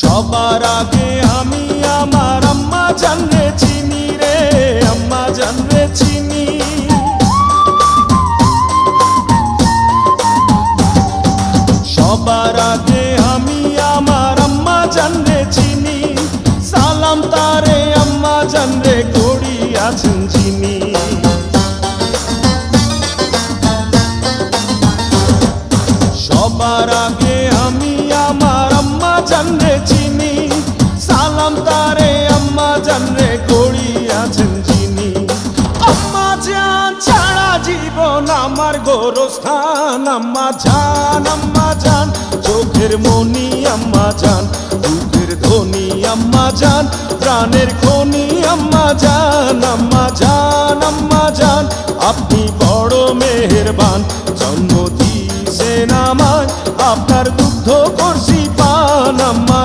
সবার আগে আমি আমার আম্মা জানরে চিনি রে, আম্মা জানরে চিনি। সবার আগে আমি আমার আম্মা জানরে চিনি, সালাম তারে আম্মা জানরে করিয়াছেন যিনি। সবার আগে আমি আমার আম্মা জানরে চিনি, সালাম তারে আম্মা জানরে করিয়াছেন যিনি। আম্মা জান ছাড়া জীবন আমার গোরস্থান, আম্মা জান চোখের মনি আম্মা জান, বুকের ধ্বনি আম্মা জান, প্রাণের খনি আম্মা জান। আম্মা জান আপনি বড় মেহেরবান, জন্ম দিয়েছেন আমায়, আপনার দুগ্ধ করছি পান। আম্মা